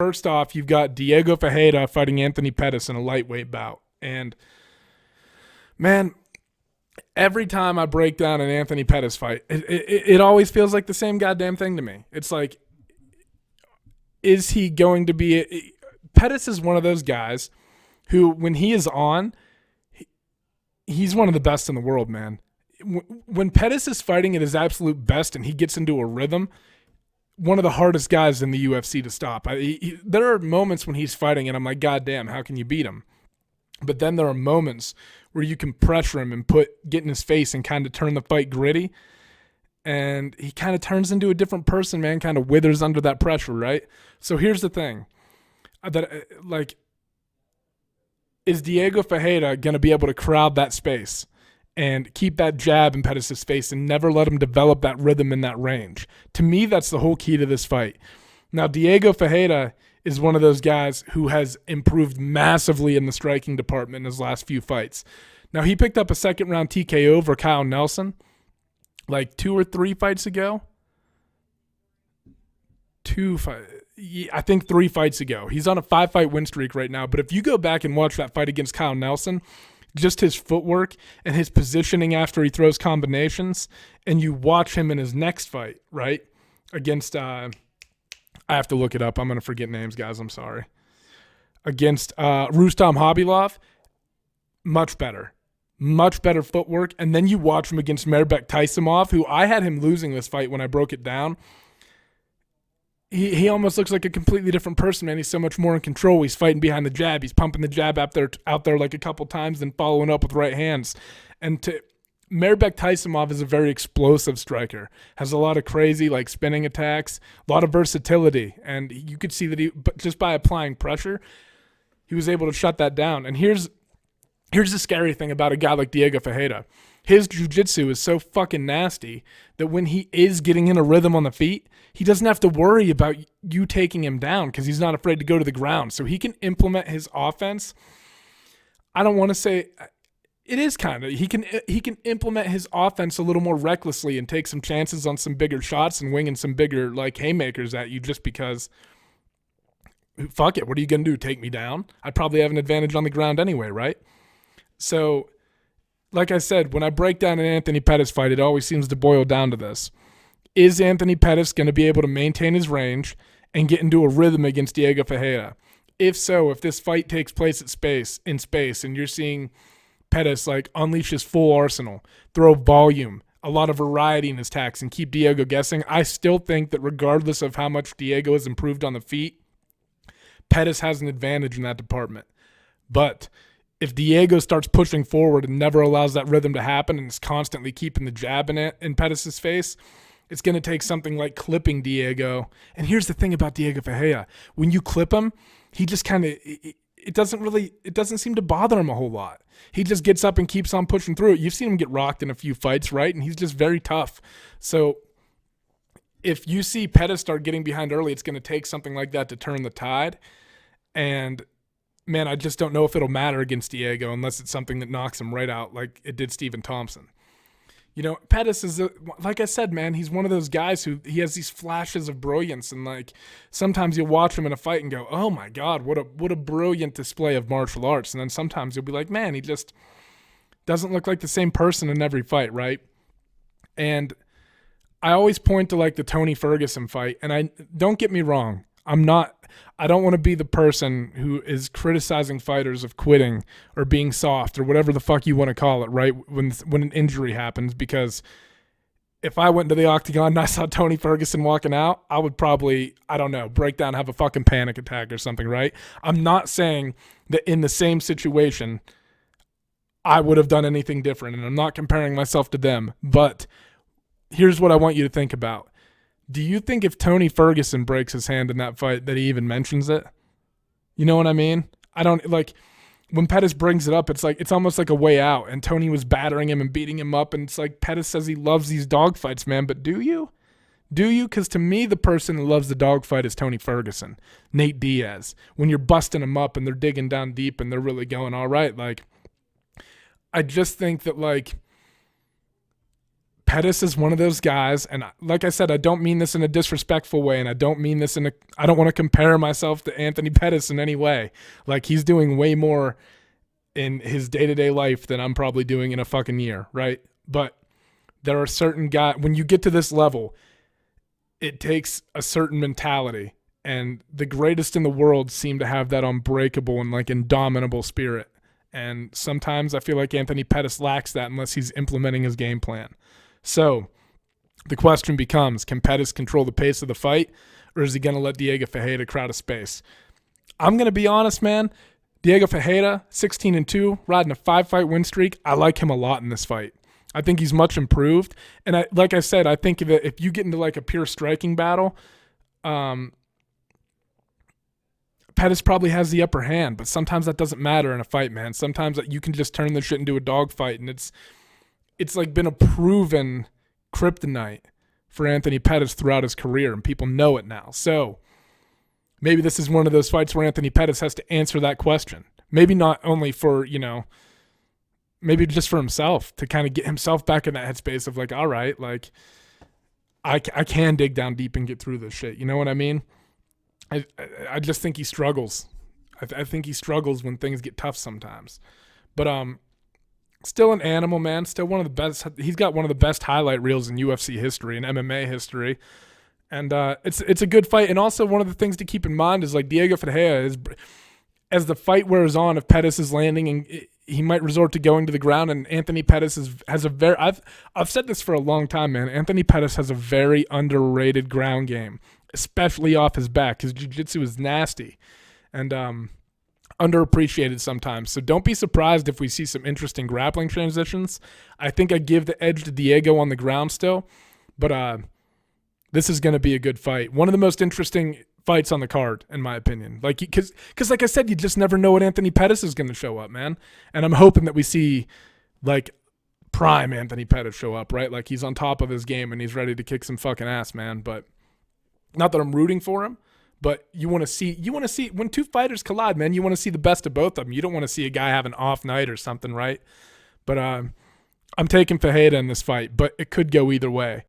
first off, you've got Diego Ferreira fighting Anthony Pettis in a lightweight bout. And, man, every time I break down an Anthony Pettis fight, it always feels like the same goddamn thing to me. It's like, is he going to be Pettis is one of those guys who, when he is on, he's one of the best in the world, man. When Pettis is fighting at his absolute best and he gets into a rhythm, one of the hardest guys in the UFC to stop. There are moments when he's fighting and I'm like, God damn, how can you beat him? But then there are moments where you can pressure him and get in his face and kind of turn the fight gritty. And he kind of turns into a different person, man, kind of withers under that pressure, right? So here's the thing. Is Diego Ferreira going to be able to crowd that space and keep that jab in Pettis' face and never let him develop that rhythm in that range? To me, that's the whole key to this fight. Now, Diego Ferreira is one of those guys who has improved massively in the striking department in his last few fights. Now, he picked up a second-round TKO over Kyle Nelson like 2 or 3 fights ago. I think 3 fights ago. He's on a 5-fight win streak right now, but if you go back and watch that fight against Kyle Nelson, just his footwork and his positioning after he throws combinations, and you watch him in his next fight, right, against I have to look it up. I'm going to forget names, guys. I'm sorry. Against Rustam Khabilov, much better. Much better footwork. And then you watch him against Mairbek Taisimov, who I had him losing this fight when I broke it down. He almost looks like a completely different person, man. He's so much more in control. He's fighting behind the jab. He's pumping the jab out there like a couple times, then following up with right hands. And Mairbek Taisimov is a very explosive striker. Has a lot of crazy like spinning attacks, a lot of versatility, and you could see that just by applying pressure, he was able to shut that down. And here's the scary thing about a guy like Diego Ferreira. His jiu-jitsu is so fucking nasty that when he is getting in a rhythm on the feet, he doesn't have to worry about you taking him down because he's not afraid to go to the ground. So he can implement his offense. I don't want to say it is kind of. He can implement his offense a little more recklessly and take some chances on some bigger shots and winging some bigger like haymakers at you just because, fuck it, what are you going to do, take me down? I'd probably have an advantage on the ground anyway, right? So, like I said, when I break down an Anthony Pettis fight, it always seems to boil down to this. Is Anthony Pettis going to be able to maintain his range and get into a rhythm against Diego Ferreira? If so, if this fight takes place in space and you're seeing Pettis like unleash his full arsenal, throw volume, a lot of variety in his attacks, and keep Diego guessing, I still think that regardless of how much Diego has improved on the feet, Pettis has an advantage in that department. But if Diego starts pushing forward and never allows that rhythm to happen and is constantly keeping the jab in Pettis' face, it's going to take something like clipping Diego. And here's the thing about Diego Ferreira. When you clip him, he just kind of, it doesn't seem to bother him a whole lot. He just gets up and keeps on pushing through it. You've seen him get rocked in a few fights, right? And he's just very tough. So if you see Pettis start getting behind early, it's going to take something like that to turn the tide. And man, I just don't know if it'll matter against Diego unless it's something that knocks him right out like it did Stephen Thompson. You know, Pettis is, like I said, man, he's one of those guys who he has these flashes of brilliance, and like sometimes you'll watch him in a fight and go, oh my God, what a brilliant display of martial arts. And then sometimes you'll be like, man, he just doesn't look like the same person in every fight, right? And I always point to like the Tony Ferguson fight, and don't get me wrong, I don't want to be the person who is criticizing fighters of quitting or being soft or whatever the fuck you want to call it, right? When an injury happens, because if I went to the octagon and I saw Tony Ferguson walking out, I would probably, I don't know, break down, have a fucking panic attack or something, right? I'm not saying that in the same situation I would have done anything different, and I'm not comparing myself to them, but here's what I want you to think about. Do you think if Tony Ferguson breaks his hand in that fight that he even mentions it? You know what I mean? I don't, like, when Pettis brings it up, it's almost like a way out, and Tony was battering him and beating him up, and it's like Pettis says he loves these dogfights, man, but do you? Do you? Because to me, the person who loves the dogfight is Tony Ferguson, Nate Diaz. When you're busting them up and they're digging down deep and they're really going all right, like, I just think that, like, Pettis is one of those guys, and like I said, I don't mean this in a disrespectful way, and I don't mean this I don't want to compare myself to Anthony Pettis in any way. Like, he's doing way more in his day-to-day life than I'm probably doing in a fucking year, right? But there are certain guys, when you get to this level, it takes a certain mentality, and the greatest in the world seem to have that unbreakable and like indomitable spirit. And sometimes I feel like Anthony Pettis lacks that unless he's implementing his game plan. So the question becomes, can Pettis control the pace of the fight, or is he going to let Diego Ferreira crowd a space? I'm going to be honest, man. Diego Ferreira, 16-2, riding a 5-fight win streak. I like him a lot in this fight. I think he's much improved. And like I said, I think if you get into like a pure striking battle, Pettis probably has the upper hand, but sometimes that doesn't matter in a fight, man. Sometimes you can just turn this shit into a dogfight, and it's like been a proven kryptonite for Anthony Pettis throughout his career, and people know it now. So maybe this is one of those fights where Anthony Pettis has to answer that question. Maybe not only for, maybe just for himself, to kind of get himself back in that headspace of like, all right, like I can dig down deep and get through this shit. You know what I mean? I just think he struggles. I think he struggles when things get tough sometimes. But still an animal, man. Still one of the best. He's got one of the best highlight reels in UFC history and MMA history. And it's a good fight. And also one of the things to keep in mind is like Diego Ferreira is, as the fight wears on, if Pettis is landing, and he might resort to going to the ground. And Anthony Pettis has a very, I've said this for a long time, man. Anthony Pettis has a very underrated ground game, especially off his back. His jiu-jitsu is nasty and underappreciated sometimes. So don't be surprised if we see some interesting grappling transitions. I think I give the edge to Diego on the ground still, but this is going to be a good fight. One of the most interesting fights on the card, in my opinion. Like, because like I said, you just never know what Anthony Pettis is going to show up, man. And I'm hoping that we see like prime Anthony Pettis show up, right? Like he's on top of his game and he's ready to kick some fucking ass, man. But not that I'm rooting for him, but you want to see when two fighters collide, man, you want to see the best of both of them. You don't want to see a guy have an off night or something, right? But I'm taking Ferreira in this fight, but it could go either way.